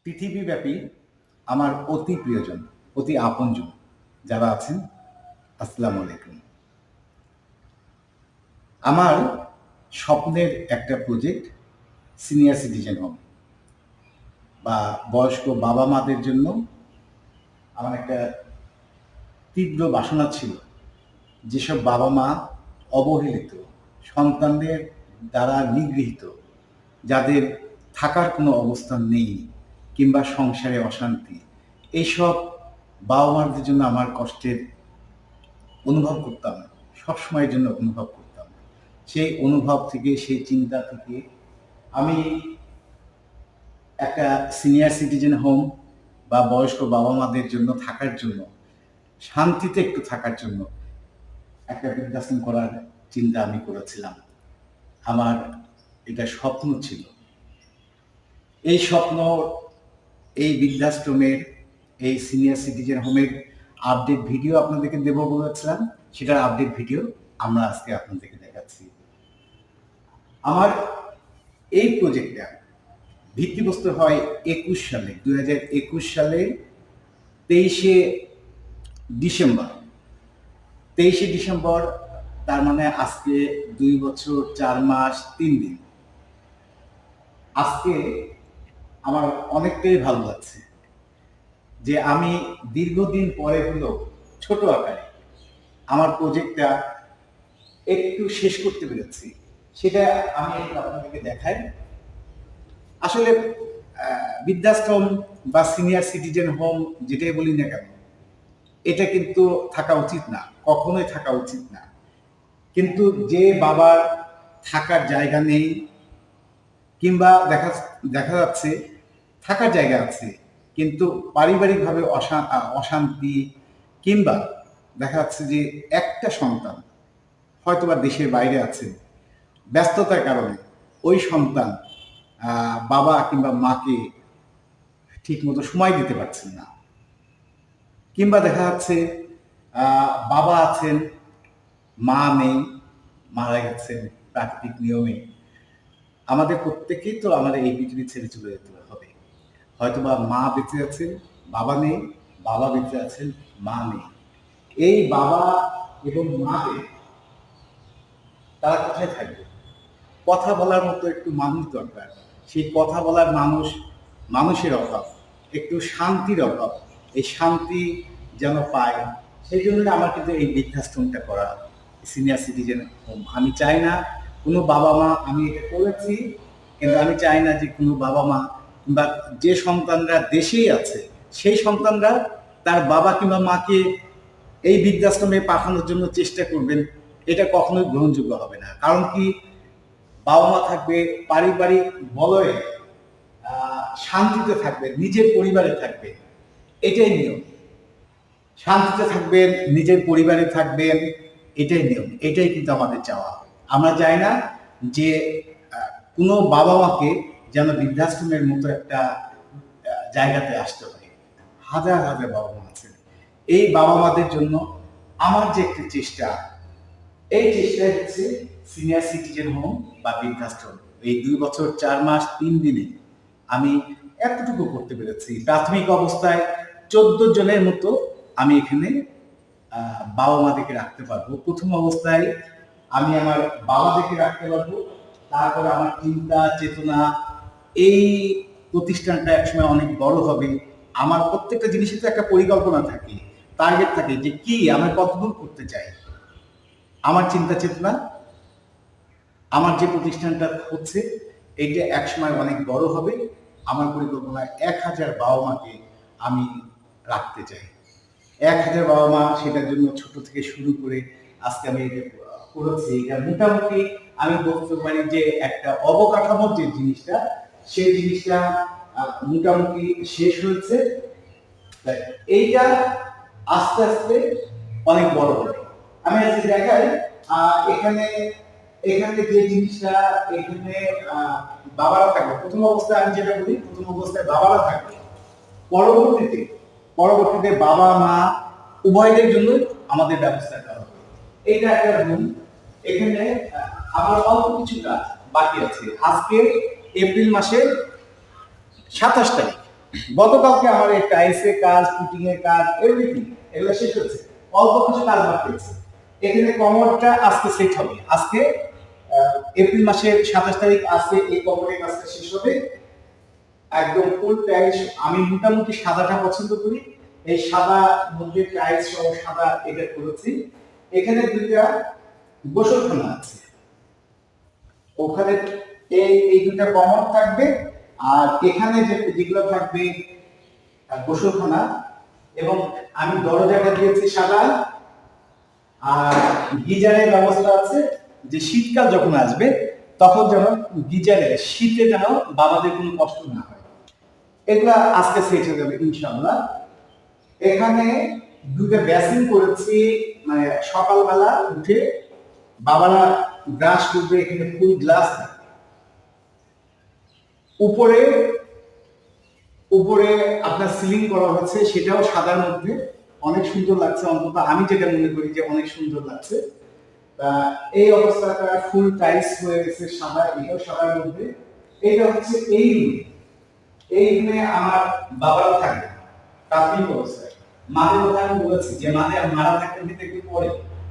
পৃথিবীব্যাপী আমার অতি প্রিয়জন, অতি আপনজন যারা আছেন, আসসালামু আলাইকুম। আমার স্বপ্নের একটা প্রজেক্ট সিনিয়র সিটিজেন হোম বা বয়স্ক বাবা মাদের জন্য আমার একটা তীব্র বাসনা ছিল। যেসব বাবা মা অবহেলিত, সন্তানদের দ্বারা নিগৃহীত, যাদের থাকার কোনো অবস্থান নেই কিংবা সংসারে অশান্তি, এইসব বাবা মাদের জন্য আমার কষ্টের অনুভব করতাম, সবসময়ের জন্য অনুভব করতাম। সেই অনুভব থেকে, সেই চিন্তা থেকে আমি একটা সিনিয়র সিটিজেন হোম বা বয়স্ক বাবা মাদের জন্য থাকার জন্য, শান্তিতে একটু থাকার জন্য একটা বৃদ্ধাশ্রম করার চিন্তা আমি করেছিলাম। আমার এটা স্বপ্ন ছিল। এই স্বপ্ন, এই বৃদ্ধাশ্রমের, এই সিনিয়র সিটিজেন হোমের আপডেট ভিডিও আপনাদেরকে দেবো বলেছিলাম। সেটার আপডেট ভিডিও আমরা আজকে আপনাদেরকে দেখাচ্ছি। আমার এই প্রজেক্টটা ভিত্তিপ্রস্তর হয় 21 সালে, 2021 সালে 23শে ডিসেম্বর। 23শে ডিসেম্বর, তার মানে আজকে 2 বছর 4 মাস 3 দিন। আজকে আমার অনেকটাই ভালো লাগছে যে আমি দীর্ঘদিন পরে হলেও ছোট আকারে আমার প্রজেক্টটা একটু শেষ করতে পেরেছি। সেটা আমি একটু আপনাদেরকে দেখাই। আসলে বৃদ্ধাশ্রম বা সিনিয়র সিটিজেন হোম যেটাই বলি না কেন, এটা কিন্তু থাকা উচিত না, কখনোই থাকা উচিত না। কিন্তু যে বাবার থাকার জায়গা নেই কিংবা দেখা যাচ্ছে থাকার জায়গা আছে কিন্তু পারিবারিকভাবে অশান্তি, কিংবা দেখা যাচ্ছে যে একটা সন্তান হয়তোবা দেশের বাইরে আছে, ব্যস্ততার কারণে ওই সন্তান বাবা কিংবা মাকে ঠিক মতো সময় দিতে পারছেন না, কিংবা দেখা যাচ্ছে বাবা আছেন, মা নেই, মারা গেছেন প্রাকৃতিক নিয়মে। আমাদের প্রত্যেকেই তো আমাদের এই পৃথিবী ছেড়ে চলে যেতে হবে। হয়তোবা মা বেঁচে আছেন, বাবা নেই, বাবা বেঁচে আছেন, মা নেই। এই বাবা এবং মাদের তারা কোথায় থাকবে? কথা বলার মতো একটু মানুষ দরকার। সেই কথা বলার মানুষের অভাব, একটু শান্তির অভাব। এই শান্তি যেন পায়, সেই জন্য আমার কিন্তু এই বৃদ্ধাশ্রমটা করা, সিনিয়র সিটিজেন হোম। আমি চাই না কোনো বাবা মা, আমি এটা করেছি কিন্তু আমি চাই না যে কোনো বাবা মা কিংবা যে সন্তানরা দেশেই আছে সেই সন্তানরা তার বাবা কিংবা মাকে এই বৃদ্ধাশ্রমে পাঠানোর জন্য চেষ্টা করবেন। এটা কখনোই গ্রহণযোগ্য হবে না। কারণ কি, বাবা মা থাকবে পারিবারিক বলয়ে, শান্তিতে থাকবে, নিজের পরিবারে থাকবে, এটাই নিয়ম। শান্তিতে থাকবেন, নিজের পরিবারে থাকবেন, এটাই নিয়ম, এটাই কিন্তু আমাদের চাওয়া। আমরা চাই না যে কোনো বাবা মাকে যেন বৃদ্ধাশ্রমের মতো একটা জায়গাতে আসতে হয়। হাজার হাজার বাবা মা আছেন। এই বাবা মাদের জন্য আমার যে একটা চেষ্টা, এই চেষ্টায় হচ্ছে সিনিয়র সিটিজেন হোম বা বৃদ্ধাশ্রম। এই 2 বছর 4 মাস 3 দিনে আমি এতটুকু করতে পেরেছি। প্রাথমিক অবস্থায় 14 জনের মতো আমি এখানে বাবা মাদেরকে রাখতে পারবো। প্রথম অবস্থায় আমি আমার বাবাদেরকে রাখতে পারবো। তারপরে আমার চিন্তা চেতনা, এই প্রতিষ্ঠানটা একসময় অনেক বড় হবে। আমার প্রত্যেকটা জিনিসের তো একটা পরিকল্পনা থাকে, টার্গেট থাকে যে কি আমি কতদূর করতে চাই। আমার চিন্তা চেতনা, আমার যে প্রতিষ্ঠানটা হচ্ছে এইটা একসময় অনেক বড় হবে। আমার পরিকল্পনায় 1000 বাবা মাকে আমি রাখতে চাই। 1000 বাবা মা, সেটার জন্য ছোট থেকে শুরু করে আজকে আমি এটা করেছি। এটা মোটামুটি আমি বলতে পারি যে একটা অবকাঠামোর যে জিনিসটা, সেই জিনিসটা মোটামুটি শেষ হয়েছে। এইটা আস্তে আস্তে অনেক বড় হবে। আমি আজকে দেখাই, এখানে এখানে যে জিনিসটা, এখানে বাবারা থাকবে। প্রথম অবস্থায় আমি যেটা বলি, প্রথম অবস্থায় বাবারা থাকবে। পরবর্তীতে বাবা মা উভয়ের জন্য আমাদের ব্যবস্থা করা হবে। এটা একটা রুম। এখানে আমার অল্প কিছু কাজ বাকি আছে। আজকে এপ্রিল মাসের 27 তারিখ, গতকালকে আমার এই টাইলসের কাজ, ফিটিং এর কাজ, এভরিথিং এগুলো শেষ হচ্ছে। অল্প কিছু কাজ বাকি আছে। এখানে কমোডটা আজকে সেট হবে। আজকে এপ্রিল মাসের 27 তারিখ আজকে এই কমোডের কাজটা শেষ হবে। একদম ফুল টাইলস। আমি মোটামুটি সাদাটা পছন্দ করি। এই সাদা মধ্যে টাইলস সহ সাদা এটা করেছি। এখানে দুইটা গোসলখানা আছে। ওখানে এই দুইটা কমন থাকবে, আর এখানে যেগুলো থাকবে গোসলখানা, এবং আমি দরজাটা দিয়েছি সাদা। আর গিজারের ব্যবস্থা আছে, যে শীতকাল যখন আসবে তখন যেন গিজারে শীতে যেন বাবাদের কোনো কষ্ট না হয়। এগুলা আজকে সেট হয়ে যাবে ইনশাআল্লাহ। এখানে দুটো বেসিন করেছি, মানে সকালবেলা উঠে বাবারা ব্রাশ করবে, এখানে ফুল গ্লাস। উপরে উপরে আপনার সিলিং করা হচ্ছে, সেটাও সাদার মধ্যে অনেক সুন্দর লাগছে। অন্তত আমি যেটা মনে করি যে অনেক সুন্দর লাগছে। এই অবস্থাটা ফুল টাইলস হয়ে গেছে সাদা, এটাও সাদার মধ্যে। এটা হচ্ছে এই রুমে আমার বাবারা থাকবে প্রাথমিক অবস্থায়। মাদের কথা আমি বলেছি যে মাদের মারা থাকতে দিতে একটু পরে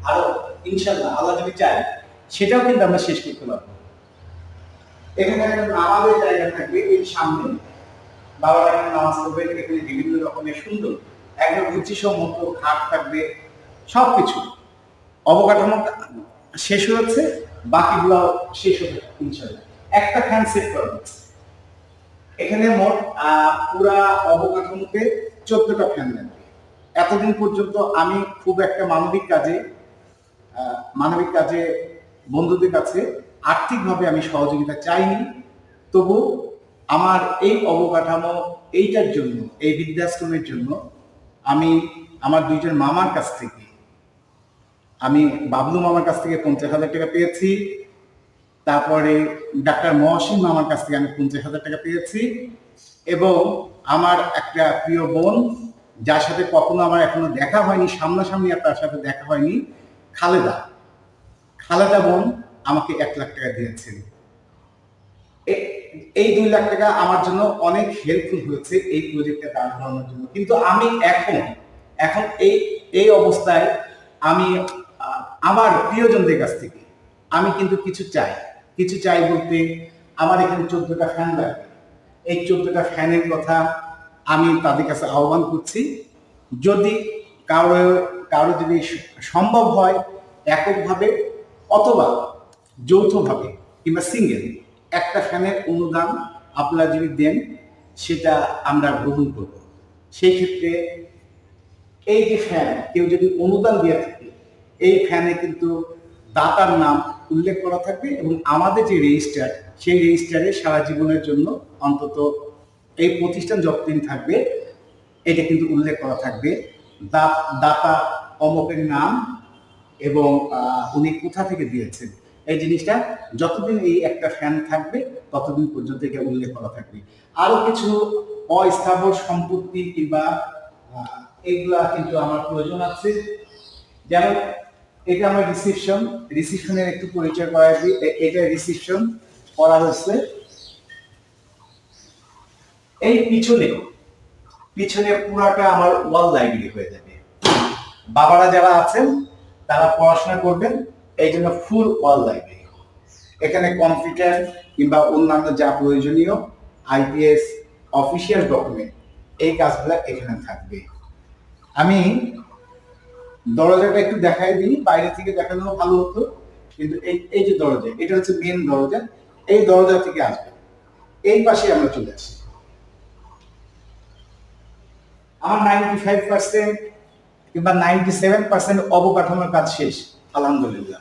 আরো ইনশাআল্লাহ আল্লাহ যদি চায় সেটাও কিন্তু আমরা শেষ করতে পারবো। এখানে একটা নামাজের জায়গা থাকবে এই সামনে, বাবারা এখানে নামাজ পড়বে। এখানে বিভিন্ন রকমের সুন্দর একদম রুচিসম্মত খাট থাকবে, সবকিছু অবকাঠামো শেষ হয়েছে, বাকিগুলো শেষ হবে ইনশাআল্লাহ। একটা ফ্যান সেট করা হচ্ছে এখানে। মোট পুরা অবকাঠামোতে 14টা ফ্যান লাগবে। এতদিন পর্যন্ত আমি খুব একটা মানবিক কাজে বন্ধুদের কাছে আর্থিকভাবে আমি সহযোগিতা চাইনি। তবু আমার এই অবকাঠামো এইটার জন্য, এই বৃদ্ধাশ্রমের জন্য আমি আমার দুইজন মামার কাছ থেকে, আমি বাবলু মামার কাছ থেকে 50,000 টাকা পেয়েছি। তারপরে ডাক্তার মহসিন মামার কাছ থেকে আমি 50,000 টাকা পেয়েছি। এবং আমার একটা প্রিয় বোন, যার সাথে কখনো আমার এখনো দেখা হয়নি, সামনাসামনি আর তার সাথে দেখা হয়নি, খালেদা বোন আমাকে 1 লাখ টাকা দিয়েছেন। এই 2 লাখ টাকা আমার জন্য অনেক হেল্পফুল হয়েছে এই প্রজেক্টে দাঁড় করানোর জন্য। কিন্তু আমি এখন এই অবস্থায় আমি আমার প্রিয়জনদের কাছ থেকে আমি কিন্তু কিছু চাই বলতে, আমার এখানে 14টা ফ্যান লাগবে। এই 14টা ফ্যানের কথা আমি তাদের কাছে আহ্বান করছি, যদি কারো যদি সম্ভব হয় এককভাবে অথবা যৌথভাবে কিংবা সিঙ্গেল একটা ফ্যানের অনুদান আপনারা যদি দেন, সেটা আমরা গ্রহণ করব। সেই ক্ষেত্রে এই যে ফ্যান কেউ যদি অনুদান দিয়ে থাকে, এই ফ্যানে কিন্তু দাতার নাম উল্লেখ করা থাকবে, এবং আমাদের যে রেজিস্টার, সেই রেজিস্টারে সারা জীবনের জন্য অন্তত এই প্রতিষ্ঠান যতদিন থাকবে এটা কিন্তু উল্লেখ করা থাকবে, দাতা অমকের নাম এবং উনি কোথা থেকে দিয়েছেন। এই জিনিসটা যতদিন এই একটা ফ্যান থাকবে ততদিন পর্যন্ত এটা উল্লেখ করা থাকবে। আরো কিছু অস্থাবর সম্পত্তি কিংবা এগুলা কিন্তু আমার প্রয়োজন আছে। যেমন এটা আমার রিসিপশনের একটু পরিচয় করা দিই। এটা রিসিপশন করা হচ্ছে। এই পিছনে পুরাটা আমার ওয়াল লাইব্রেরি হয়ে যাবে। বাবারা যারা আছেন তারা পড়াশোনা করবেন, এই জন্য ফুল ওয়াল লাইব্রেরি। এখানে কম্পিউটার কিংবা অন্যান্য যা প্রয়োজনীয় আইপিএস অফিসিয়াল ডকুমেন্ট, এই কাজগুলো এখানে থাকবে। আমি দরজাটা একটু দেখাই দিই, বাইরে থেকে দেখানো ভালো হতো, কিন্তু এই যে দরজা, এটা হচ্ছে মেন দরজা। এই দরজা থেকে আসবে, এই পাশে আমরা চলে আসি। আমার 95% কিংবা 97% অবকাঠামোর কাজ শেষ আলহামদুলিল্লাহ।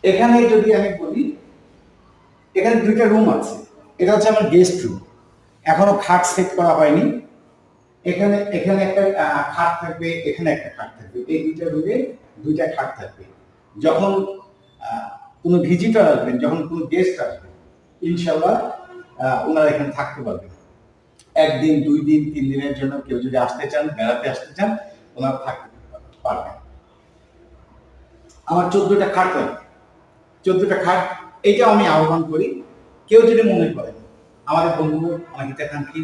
এখানে যদি আমি বলি, এখানে 2টা রুম আছে। এটা হচ্ছে আমার গেস্ট রুম, এখনো খাট সেট করা হয়নি। এখানে একটা খাট থাকবে, এখানে একটা খাট থাকবে। এই 2টা রুমে 2টা খাট থাকবে। যখন কোনো ভিজিটর আসবেন, যখন কোনো গেস্ট আসবেন, ইনশাআল্লাহ ওনারা এখানে থাকতে পারবেন। 1 দিন 2 দিন 3 দিনের জন্য কেউ যদি আসতে চান, বেড়াতে আসতে চান, ওনারা থাকতে পারবেন। আমার 14টা খাট লাগবে। 14টা খাট, এইটা আমি আহ্বান করি, কেউ যদি মনে করেন আমাদের বন্ধু অনেক হিতাকাঙ্ক্ষী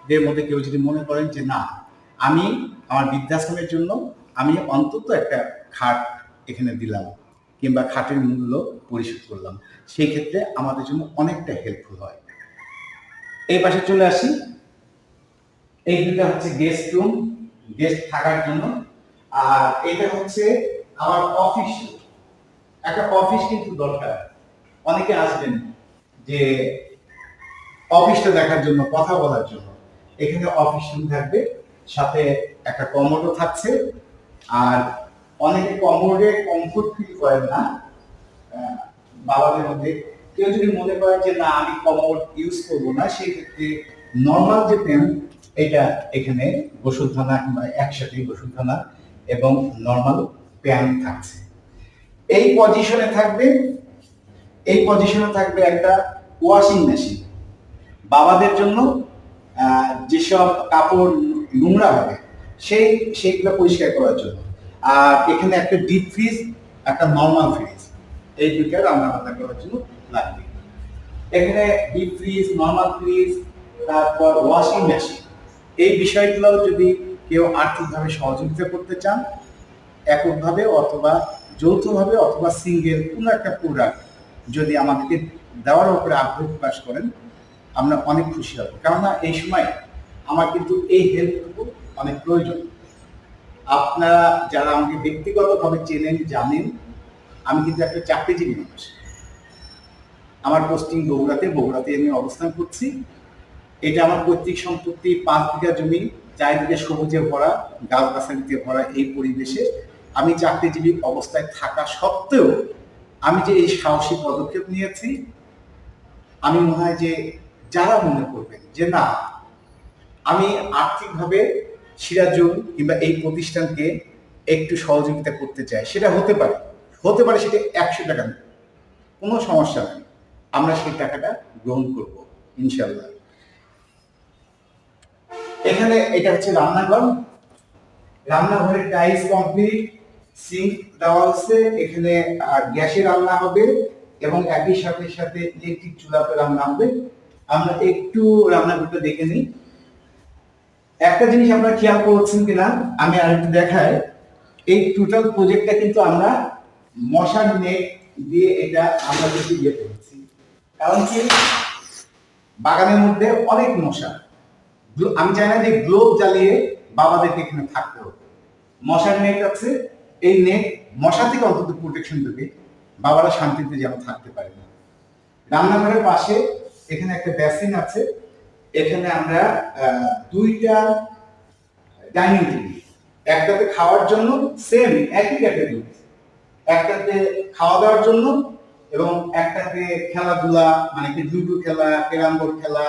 আপনাদের মধ্যে কেউ যদি মনে করেন যে না, আমি আমার বৃদ্ধাশ্রমের জন্য আমি অন্তত একটা খাট এখানে দিলাম কিংবা খাটের মূল্য পরিশোধ করলাম, সেই ক্ষেত্রে আমাদের জন্য অনেকটা হেল্পফুল হয়। এই পাশে চলে আসি, এই দুটা হচ্ছে গেস্ট রুম, গেস্ট থাকার জন্য। আর এটা হচ্ছে আমার অফিস। একটা অফিস কিন্তু দরকার, অনেকে আসবেন যে অফিসটা দেখার জন্য, কথা বলার জন্য। এখানে অফিস রুম থাকবে, সাথে একটা কমোডও থাকছে। আর অনেকে কমোডে কমফোর্ট ফিল করেন না বাবাদের মধ্যে। কেউ যদি মনে করেন যে না আমি কমোড ইউজ করবো না, সেই ক্ষেত্রে নর্মাল যে পেন, এটা এখানে গোসলখানা কিংবা একসাথে গোসলখানা এবং নর্মাল প্যান থাকছে। এই পজিশনে থাকবে, এই পজিশনে থাকবে একটা ওয়াশিং মেশিন বাবাদের জন্য। যেসব কাপড় নোংরা হবে সেইগুলো পরিষ্কার করার জন্য। আর এখানে একটা ডিপ ফ্রিজ, একটা নর্মাল ফ্রিজ, এই দুইটা রান্না বান্না করার জন্য লাগবে। এখানে ডিপ ফ্রিজ, নর্মাল ফ্রিজ, তারপর ওয়াশিং মেশিন, এই বিষয়গুলো যদি কেউ আর্থিকভাবে সহযোগিতা করতে চান, এককভাবে অথবা যৌথভাবে অথবা সিঙ্গেল কোনো একটা প্রোডাক্ট যদি আমাদেরকে দেওয়ার উপরে আগ্রহ প্রকাশ করেন, আমরা অনেক খুশি হব। কেননা এই সময় আমার কিন্তু এই হেল্পটুকু অনেক প্রয়োজন। আপনারা যারা আমাকে ব্যক্তিগতভাবে চেনেন, জানেন, আমি কিন্তু একটা চাকরিজীবী মানুষ। আমার পোস্টিং বগুড়াতে আমি অবস্থান করছি। এটা আমার পৈতৃক সম্পত্তি, 5 বিঘা জমি, চারিদিকে সবুজে ভরা, গাছগাছালিতে ভরা এই পরিবেশে আমি চাকরিজীবী অবস্থায় থাকা সত্ত্বেও আমি যে এই সাহসী পদক্ষেপ নিয়েছি, আমি মনে হয় যে যারা মনে করবেন যে না আমি আর্থিকভাবে সিরাজুল কিংবা এই প্রতিষ্ঠানকে একটু সহযোগিতা করতে চাই, সেটা হতে পারে সেটা 100 টাকা নেই, কোনো সমস্যা নেই, আমরা সেই টাকাটা গ্রহণ করব ইনশাল্লাহ। এখানে এটা হচ্ছে রান্নাঘর, রান্নাঘরের টাইলস কমপ্লিট, সিঙ্ক দেওয়া আছে, এখানে গ্যাসে রান্না হবে এবং একই সাথে সাথে ইলেকট্রিক চুলাতে রান্না হবে। আমরা একটু রান্নাঘরটা দেখে নিই। একটা জিনিস আপনারা খেয়াল করছেন কিনা আমি আরেকটু দেখাই। এই টোটাল প্রজেক্টটা কিন্তু আমরা মশার নেট দিয়ে এটা আমরা কিন্তু ইয়ে করেছি, কারণ কি বাগানের মধ্যে অনেক মশা। আমি চাই না যে গ্লোব জ্বালিয়ে বাবাদেরকে এখানে থাকতে হবে। মশার নেট আছে, এই নেট মশা থেকে অন্তত প্রোটেকশন দেবে, বাবারা শান্তিতে যেন থাকতে পারে না। রান্নাঘরের পাশে এখানে একটা বেসিন আছে, এখানে আমরা দুইটা ডাইনিং টেবিল, একটাতে খাওয়ার জন্য সেম একই ক্যাটাগরি, একটাতে খাওয়া দাওয়ার জন্য এবং একটাতে খেলাধুলা, মানে কি লুডো খেলা, ক্যারাম বোর্ড খেলা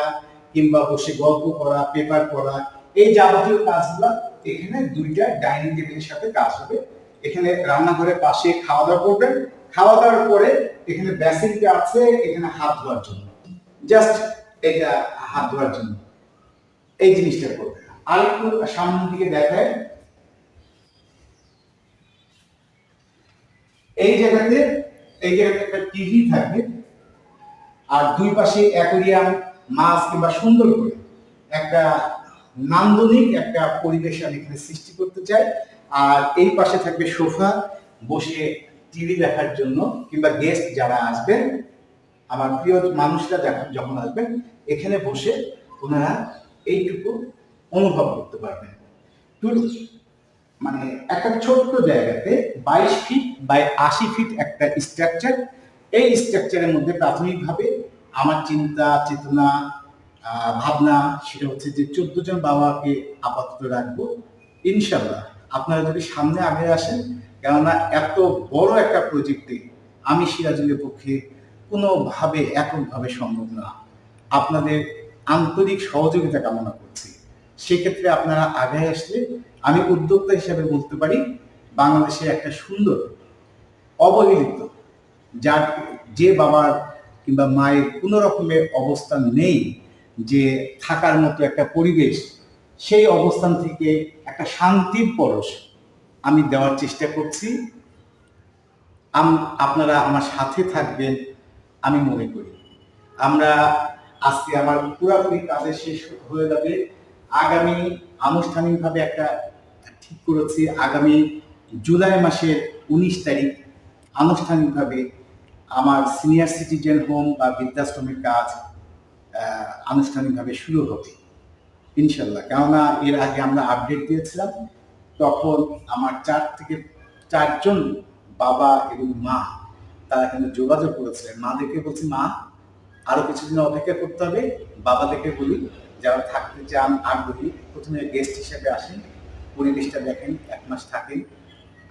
কিংবা বসে গল্প করা, পেপার পড়া, এই যাবতীয় কাজগুলো এখানে দুইটা ডাইনিং টেবিলের সাথে কাজ হবে। এখানে রান্নাঘরের পাশে খাওয়া দাওয়া করবেন, খাওয়া দাওয়ার পরে এখানে বেসিনটা আছে, এখানে হাত ধোয়ার জন্য, জাস্ট এটা হাত ধোয়ার জন্য এই জিনিসটা করবে। আর একটু সামনের দিকে দেখায়, এই জায়গাতে একটা টিভি থাকবে আর দুই পাশে অ্যাকোয়ারিয়াম, মাছ কিংবা সুন্দর করে একটা নান্দনিক একটা পরিবেশ আমি এখানে সৃষ্টি করতে চাই। আর এই পাশে থাকবে সোফা, বসে টিভি দেখার জন্য কিংবা গেস্ট যারা আসবেন, আমার প্রিয় মানুষরা যখন আসবেন, এখানে বসে ওনারা এইটুকু অনুভব করতে পারবেন। মানে একটা ছোট্ট জায়গাতে 22 ফিট বাই 80 ফিট একটা স্ট্রাকচার। এই স্ট্রাকচারের মধ্যে প্রাথমিকভাবে আমার চিন্তা চেতনা ভাবনা সেটা হচ্ছে যে 14 জন বাবাকে আপাতত রাখবো ইনশাল্লাহ। আপনারা যদি সামনে আগে আসেন, কেননা এত বড় একটা প্রজেক্টে আমি সিরাজুলের পক্ষে কোনোভাবে এককভাবে সম্ভব না। আপনাদের আন্তরিক সহযোগিতা কামনা করছি। সেক্ষেত্রে আপনারা আগে আসলে আমি উদ্যোক্তা হিসেবে বলতে পারি, বাংলাদেশে একটা সুন্দর অবহেলিত, যার যে বাবার কিংবা মায়ের কোনো রকমের অবস্থান নেই, যে থাকার মতো একটা পরিবেশ, সেই অবস্থান থেকে একটা শান্তির পরশ আমি দেওয়ার চেষ্টা করছি। আপনারা আমার সাথে থাকবেন আমি মনে করি। আমরা আজকে আমার পুরোপুরি কাজে শেষ হয়ে যাবে, আগামী আনুষ্ঠানিকভাবে একটা ঠিক করেছি, আগামী জুলাই মাসের 19 তারিখ আনুষ্ঠানিকভাবে আমার সিনিয়র সিটিজেন হোম বা বৃদ্ধাশ্রমের কাজ আনুষ্ঠানিকভাবে শুরু হবে ইনশাল্লাহ। কেননা এর আগে আমরা আপডেট দিয়েছিলাম, তখন আমার 4 থেকে 4 জন বাবা এবং মা তারা কিন্তু যোগাযোগ করেছিলেন। মাদেরকে বলছি, মা আরো কিছুদিন অপেক্ষা করতে হবে। বাবাদেরকে বলি যারা থাকতে চান আগ্রহী, প্রথমে গেস্ট হিসেবে আসেন, পরিবেশটা দেখেন, 1 মাস থাকেন।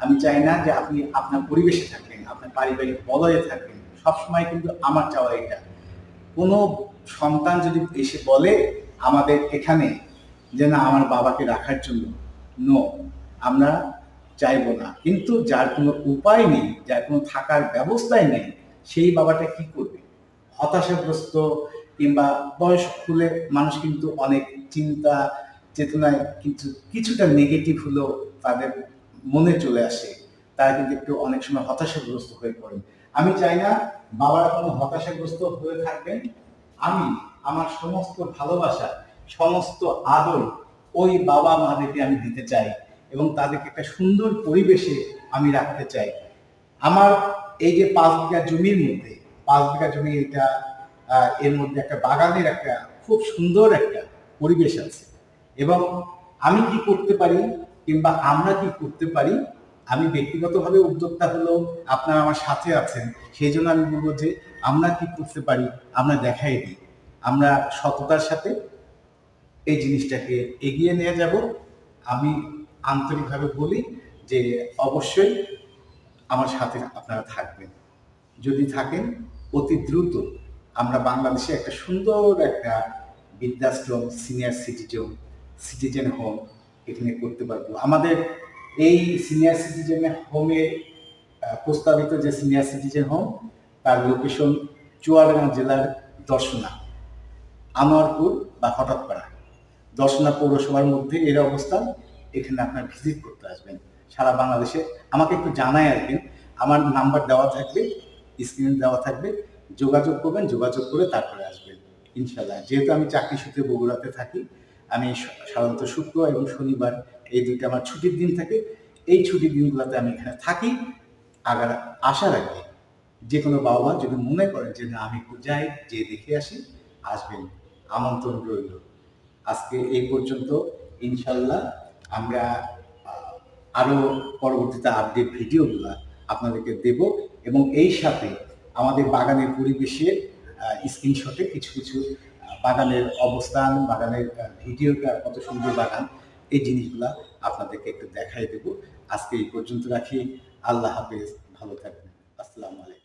আমি চাই না যে আপনি আপনার পরিবেশে থাকবেন, আপনার পারিবারিক বলয়ে থাকবেন। সবসময় কিন্তু আমার চাওয়া এটা, কোনো সন্তান যদি এসে বলে আমাদের এখানে যে না আমার বাবাকে রাখার জন্য, নো, আমরা চাইবো না। কিন্তু যার কোনো উপায় নেই, যার কোনো থাকার ব্যবস্থাই নেই, সেই বাবাটা কি করবে? হতাশাগ্রস্ত কিংবা বয়স হলে মানুষ কিন্তু অনেক চিন্তা চেতনায় কিন্তু কিছুটা নেগেটিভ হলেও তাদের মনে চলে আসে, তারা কিন্তু একটু অনেক সময় হতাশাগ্রস্ত হয়ে পড়েন। আমি চাই না বাবারা কোনো হতাশাগ্রস্ত হয়ে থাকবেন। আমি আমার সমস্ত ভালোবাসা, সমস্ত আদর ওই বাবা মাদেরকে আমি দিতে চাই এবং তাদেরকে একটা সুন্দর পরিবেশে আমি রাখতে চাই। আমার এই যে 5 বিঘা জমির মধ্যে, 5 বিঘা জমি, এটা এর মধ্যে একটা বাগানের একটা খুব সুন্দর একটা পরিবেশ আছে এবং আমি কি করতে পারি কিংবা আমরা কি করতে পারি, আমি ব্যক্তিগতভাবে উদ্যোক্তা হলেও আপনারা আমার সাথে আছেন, সেই জন্য আমি বলবো যে আমরা কি করতে পারি আমরা দেখাই দিই। আমরা সততার সাথে এই জিনিসটাকে এগিয়ে নিয়ে যাব। আমি আন্তরিকভাবে বলি যে অবশ্যই আমার সাথে আপনারা থাকবেন। যদি থাকেন অতি দ্রুত আমরা বাংলাদেশে একটা সুন্দর একটা বৃদ্ধাশ্রম, সিনিয়র সিটিজেন হোম এখানে করতে পারবো। আমাদের এই সিনিয়র সিটিজেন হোমে প্রস্তাবিত যে সিনিয়র সিটিজেন হোম, তার লোকেশন চুয়াডাঙ্গা জেলার দর্শনা, আনোয়ারপুর বা হঠাৎপাড়া, দর্শনা পৌরসভার মধ্যে এর অবস্থান। এখানে আপনার ভিজিট করতে আসবেন। সারা বাংলাদেশে আমাকে একটু জানাই আসবেন, আমার নাম্বার দেওয়া থাকবে, স্ক্রিনে দেওয়া থাকবে, যোগাযোগ করবেন, যোগাযোগ করে তারপরে আসবেন ইনশাল্লাহ। যেহেতু আমি চাকরি সূত্রে বগুড়াতে থাকি, আমি সাধারণত শুক্র এবং শনিবার এই দুইটা আমার ছুটির দিন থাকে। এই ছুটির দিনগুলোতে আমি এখানে থাকি। আগার আসার আগে যে কোনো বাবা যদি মনে করেন যে না আমি একটু যাই, যে দেখে আসি, আসবেন, আমন্ত্রণ রইল। আজকে এই পর্যন্ত। ইনশাল্লাহ আমরা আরো পরবর্তীতে আপডেট ভিডিওগুলো আপনাদেরকে দেব এবং এই সাথে আমাদের বাগানের পরিবেশের স্ক্রিনশটে কিছু কিছু বাগানের অবস্থান, বাগানের ভিডিওটা কত সুন্দর বাগান, এই জিনিসগুলা আপনাদেরকে একটু দেখাই দেব। আজকে এই পর্যন্ত রাখি। আল্লাহ হাফেজ, ভালো থাকবেন। আসসালামু আলাইকুম।